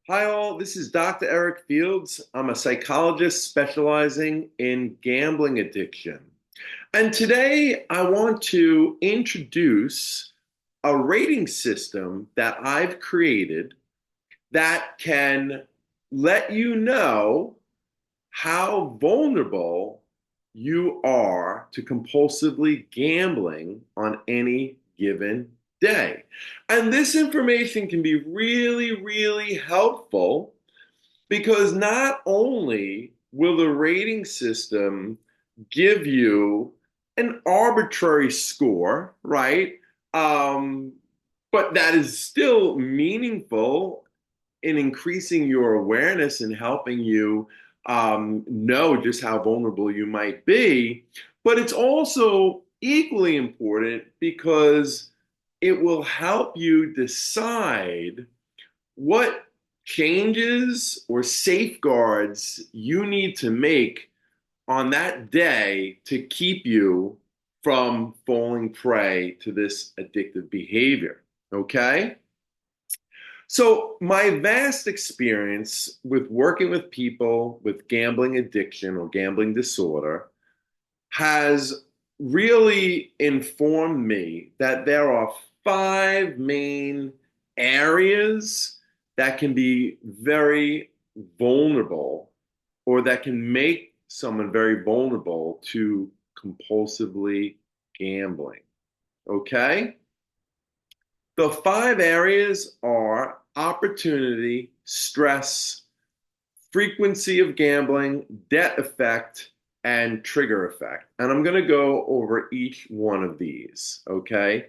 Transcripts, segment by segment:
Hi, all. This is Dr. Eric Fields. I'm a psychologist specializing in gambling addiction. And today I want to introduce a rating system that I've created that can let you know how vulnerable you are to compulsively gambling on any given day. And this information can be really, really helpful because not only will the rating system give you an arbitrary score, right? Um, but that is still meaningful in increasing your awareness and helping you know just how vulnerable you might be. But it's also equally important because it will help you decide what changes or safeguards you need to make on that day to keep you from falling prey to this addictive behavior. Okay? So, my vast experience with working with people with gambling addiction or gambling disorder has really informed me that there are five main areas that can be very vulnerable or that can make someone very vulnerable to compulsively gambling. Okay? The five areas are opportunity, stress, frequency of gambling, debt effect, and trigger effect. And I'm going to go over each one of these, okay?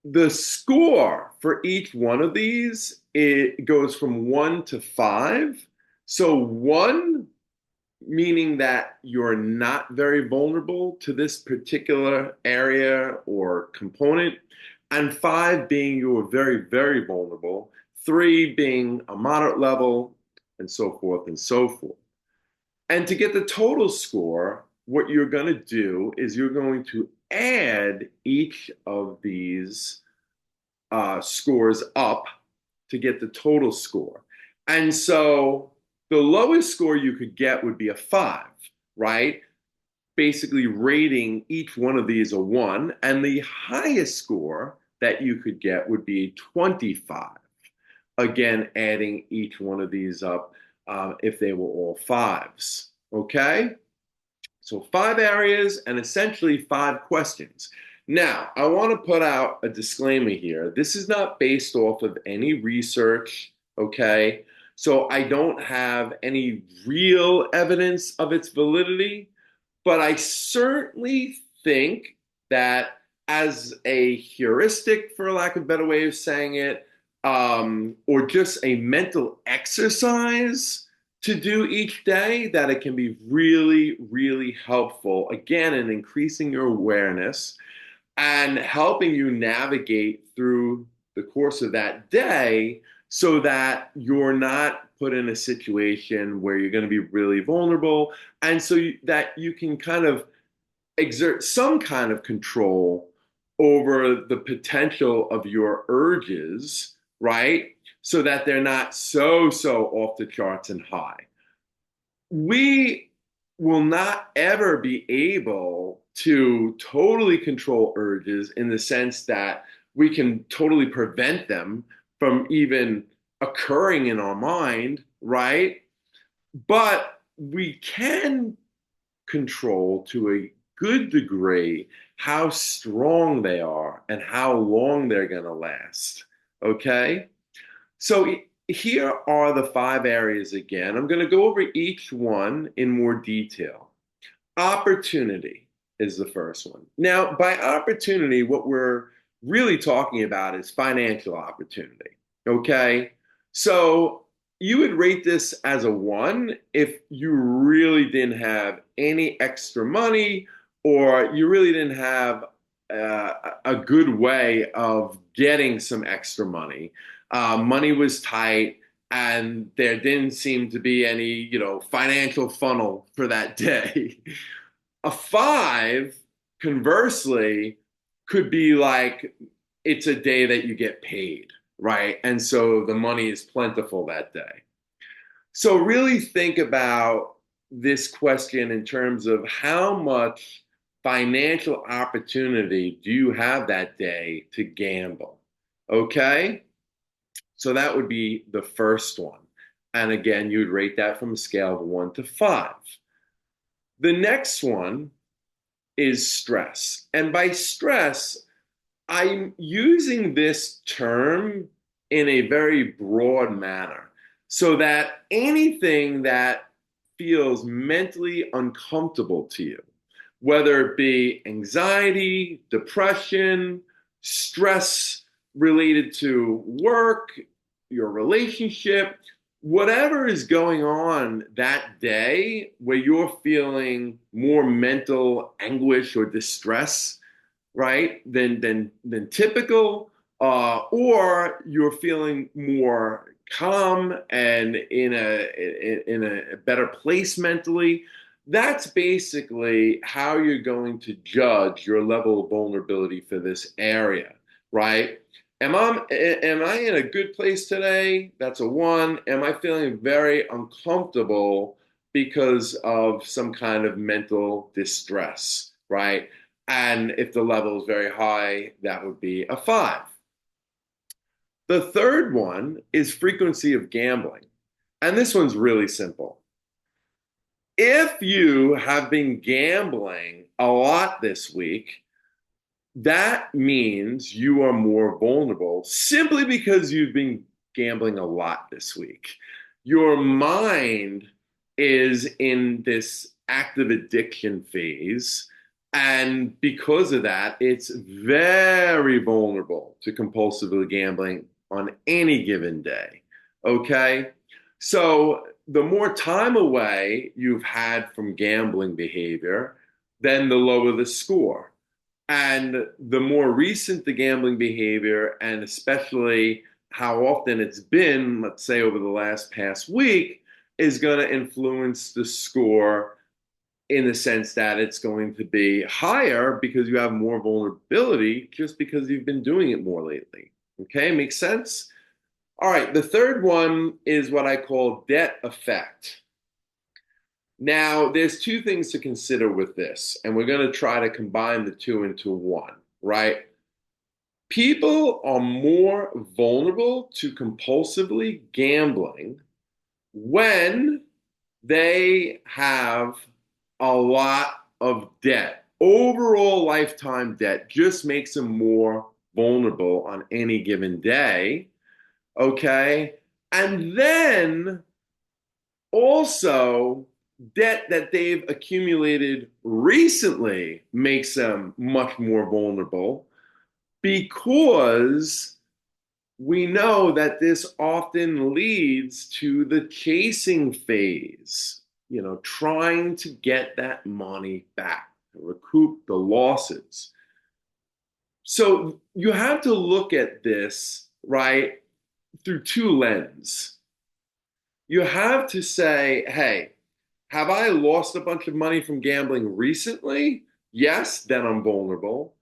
The score for each one of these, it goes from 1 to 5. So 1 meaning that you're not very vulnerable to this particular area or component, and 5 being you're very, very vulnerable, 3 being a moderate level, and so forth and so forth. And to get the total score, what you're going to do is you're going to add each of these scores up to get the total score. And so the lowest score you could get would be a 5, right? Basically rating each one of these a 1. And the highest score that you could get would be 25. Again, adding each one of these up if they were all 5s. Okay? So 5 areas and essentially 5 questions. Now, I want to put out a disclaimer here. This is not based off of any research, okay? So I don't have any real evidence of its validity, but I certainly think that as a heuristic, for lack of a better way of saying it, or just a mental exercise to do each day, that it can be really, really helpful, again, in increasing your awareness and helping you navigate through the course of that day so that you're not put in a situation where you're going to be really vulnerable and that you can kind of exert some kind of control over the potential of your urges, right? So that they're not so off the charts and high. We will not ever be able to totally control urges in the sense that we can totally prevent them from even occurring in our mind, right? But we can control to a good degree how strong they are and how long they're going to last. Okay? So here are the 5 areas again. I'm going to go over each one in more detail. Opportunity is the first one. Now, by opportunity, what we're really talking about is financial opportunity. Okay? So you would rate this as a 1 if you really didn't have any extra money or you really didn't have a good way of getting some extra money. Money was tight and there didn't seem to be any, financial funnel for that day. A 5, conversely, could be like it's a day that you get paid, right? And so the money is plentiful that day. So really think about this question in terms of how much financial opportunity do you have that day to gamble? Okay? So that would be the first one. And again, you would rate that from a scale of 1 to 5. The next one is stress. And by stress, I'm using this term in a very broad manner so that anything that feels mentally uncomfortable to you, whether it be anxiety, depression, stress related to work, your relationship, whatever is going on that day where you're feeling more mental anguish or distress, right, than typical, or you're feeling more calm and in a better place mentally. That's basically how you're going to judge your level of vulnerability for this area, right? Am I in a good place today? That's a 1. Am I feeling very uncomfortable because of some kind of mental distress, right? And if the level is very high, that would be a 5. The third one is frequency of gambling. And this one's really simple. If you have been gambling a lot this week, that means you are more vulnerable simply because you've been gambling a lot this week. Your mind is in this active addiction phase. And because of that, it's very vulnerable to compulsively gambling on any given day. Okay. So the more time away you've had from gambling behavior, then the lower the score. And the more recent the gambling behavior, and especially how often it's been, let's say over the last past week, is going to influence the score in the sense that it's going to be higher because you have more vulnerability just because you've been doing it more lately. Okay, makes sense? All right, the third one is what I call debt effect. Now, there's two things to consider with this, and we're going to try to combine the two into one, right? People are more vulnerable to compulsively gambling when they have a lot of debt. Overall lifetime debt just makes them more vulnerable on any given day, okay? And then also, debt that they've accumulated recently makes them much more vulnerable because we know that this often leads to the chasing phase, trying to get that money back, recoup the losses. So you have to look at this, right, through two lenses. You have to say, hey, have I lost a bunch of money from gambling recently? Yes, then I'm vulnerable.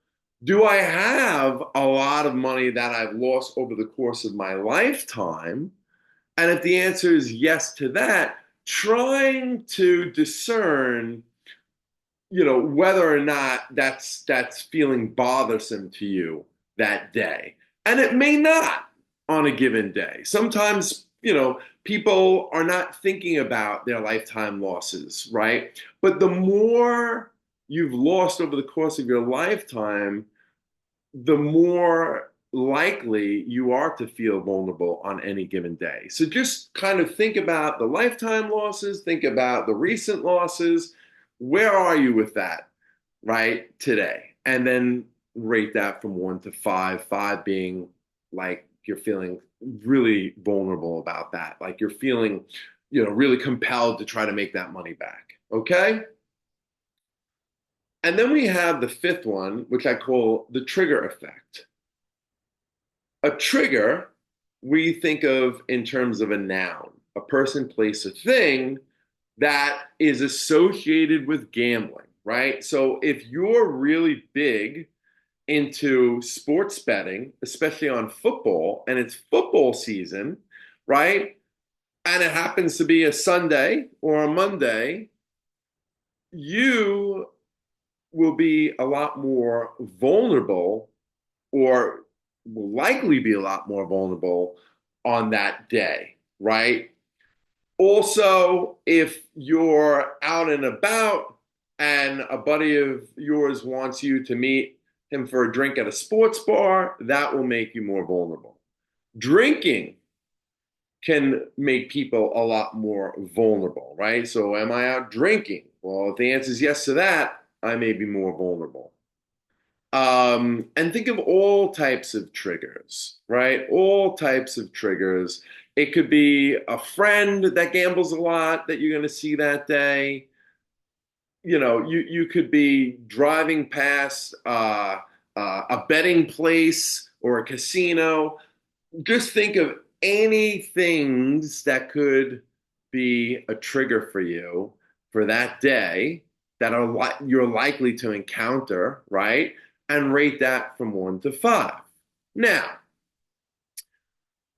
Do I have a lot of money that I've lost over the course of my lifetime? And if the answer is yes to that, trying to discern, whether or not that's feeling bothersome to you that day. And it may not on a given day. Sometimes, people are not thinking about their lifetime losses, right? But the more you've lost over the course of your lifetime, the more likely you are to feel vulnerable on any given day. So just kind of think about the lifetime losses, think about the recent losses. Where are you with that, right, today? And then rate that from 1 to 5, 5 being like you're feeling really vulnerable about that. Like you're feeling, really compelled to try to make that money back. Okay? And then we have the fifth one, which I call the trigger effect. A trigger, we think of in terms of a noun, a person, place, a thing that is associated with gambling, right? So if you're really big into sports betting, especially on football, and it's football season, right? And it happens to be a Sunday or a Monday, you will be a lot more vulnerable, or will likely be a lot more vulnerable on that day, right? Also, if you're out and about and a buddy of yours wants you to meet him for a drink at a sports bar, that will make you more vulnerable. Drinking can make people a lot more vulnerable, right? So, am I out drinking? Well, if the answer is yes to that, I may be more vulnerable. And think of all types of triggers, right? All types of triggers. It could be a friend that gambles a lot that you're going to see that day. You could be driving past a betting place or a casino. Just think of any things that could be a trigger for you for that day that you're likely to encounter, right? And rate that from 1 to 5. Now,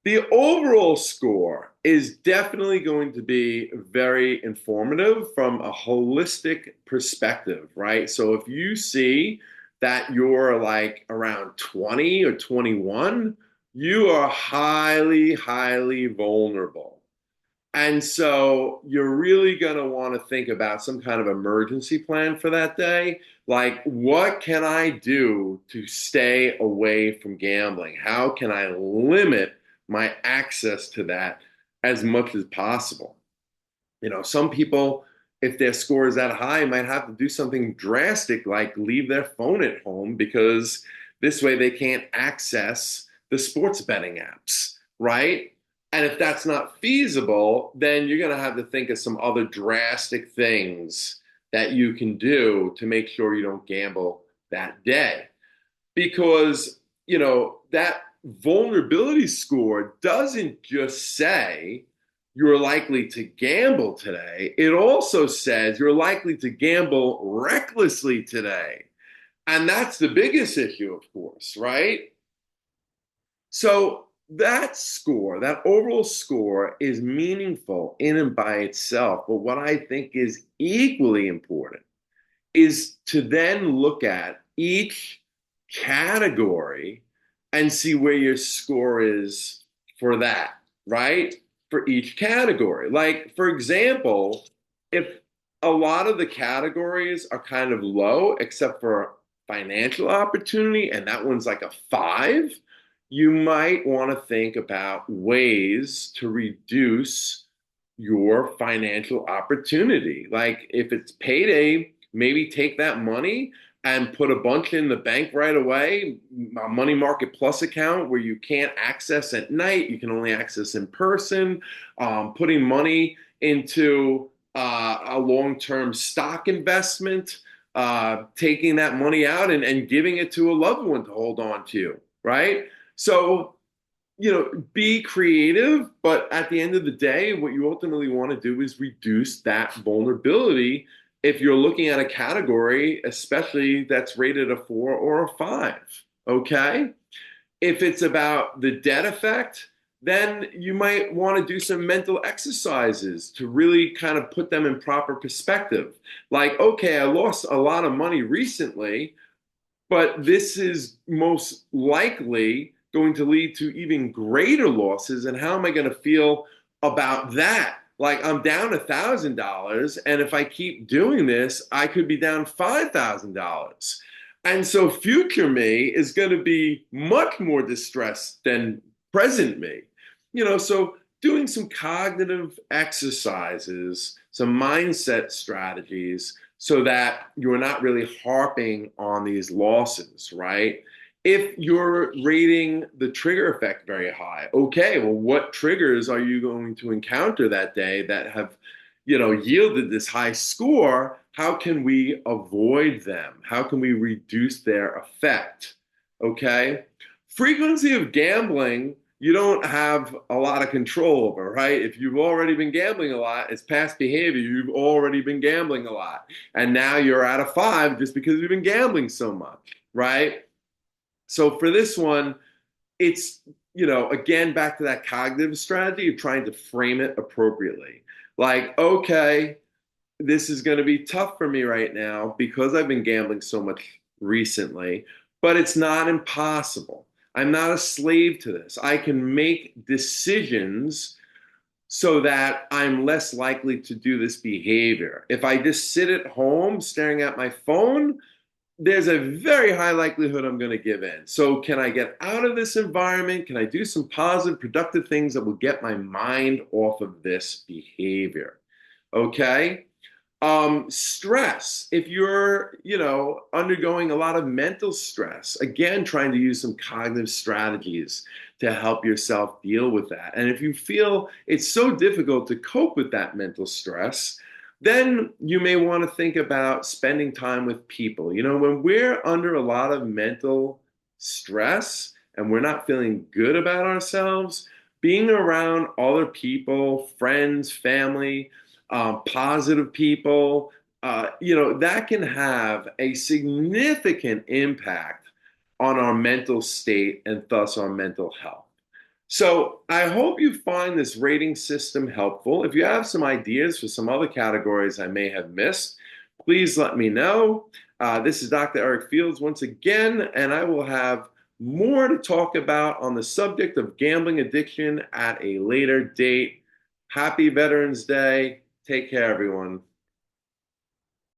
the overall score is definitely going to be very informative from a holistic perspective, right? So if you see that you're like around 20 or 21, you are highly, highly vulnerable. And so you're really going to want to think about some kind of emergency plan for that day. Like, what can I do to stay away from gambling? How can I limit my access to that as much as possible? Some people, if their score is that high, might have to do something drastic like leave their phone at home because this way they can't access the sports betting apps, right? And if that's not feasible, then you're going to have to think of some other drastic things that you can do to make sure you don't gamble that day. Because, that vulnerability score doesn't just say you're likely to gamble today, it also says you're likely to gamble recklessly today. And that's the biggest issue, of course, right? So that score, that overall score, is meaningful in and by itself. But what I think is equally important is to then look at each category and see where your score is for that, right? For each category. Like, for example, if a lot of the categories are kind of low, except for financial opportunity, and that one's like a 5, you might want to think about ways to reduce your financial opportunity. Like, if it's payday, maybe take that money and put a bunch in the bank right away, a money market plus account where you can't access at night, you can only access in person, putting money into a long-term stock investment, taking that money out and giving it to a loved one to hold on to, right? So, be creative, but at the end of the day, what you ultimately want to do is reduce that vulnerability if you're looking at a category, especially that's rated a 4 or a 5. Okay? If it's about the debt effect, then you might want to do some mental exercises to really kind of put them in proper perspective. Like, okay, I lost a lot of money recently, but this is most likely going to lead to even greater losses. And how am I going to feel about that? Like, I'm down $1,000, and if I keep doing this, I could be down $5,000. And so future me is going to be much more distressed than present me. So doing some cognitive exercises, some mindset strategies so that you're not really harping on these losses, right? If you're rating the trigger effect very high, okay, well, what triggers are you going to encounter that day that have, yielded this high score? How can we avoid them? How can we reduce their effect? Okay. Frequency of gambling, you don't have a lot of control over, right? If you've already been gambling a lot, it's past behavior. You've already been gambling a lot. And now you're at a 5 just because you've been gambling so much, right? So for this one, it's, again, back to that cognitive strategy of trying to frame it appropriately. Like, okay, this is going to be tough for me right now because I've been gambling so much recently, but it's not impossible. I'm not a slave to this. I can make decisions so that I'm less likely to do this behavior. If I just sit at home staring at my phone, there's a very high likelihood I'm going to give in. So, can I get out of this environment? Can I do some positive, productive things that will get my mind off of this behavior? Okay. Stress. If you're, undergoing a lot of mental stress, again, trying to use some cognitive strategies to help yourself deal with that. And if you feel it's so difficult to cope with that mental stress, then you may want to think about spending time with people. When we're under a lot of mental stress and we're not feeling good about ourselves, being around other people, friends, family, positive people, that can have a significant impact on our mental state and thus our mental health. So I hope you find this rating system helpful. If you have some ideas for some other categories I may have missed, please let me know. This is Dr. Eric Fields once again, and I will have more to talk about on the subject of gambling addiction at a later date. Happy Veterans Day. Take care, everyone.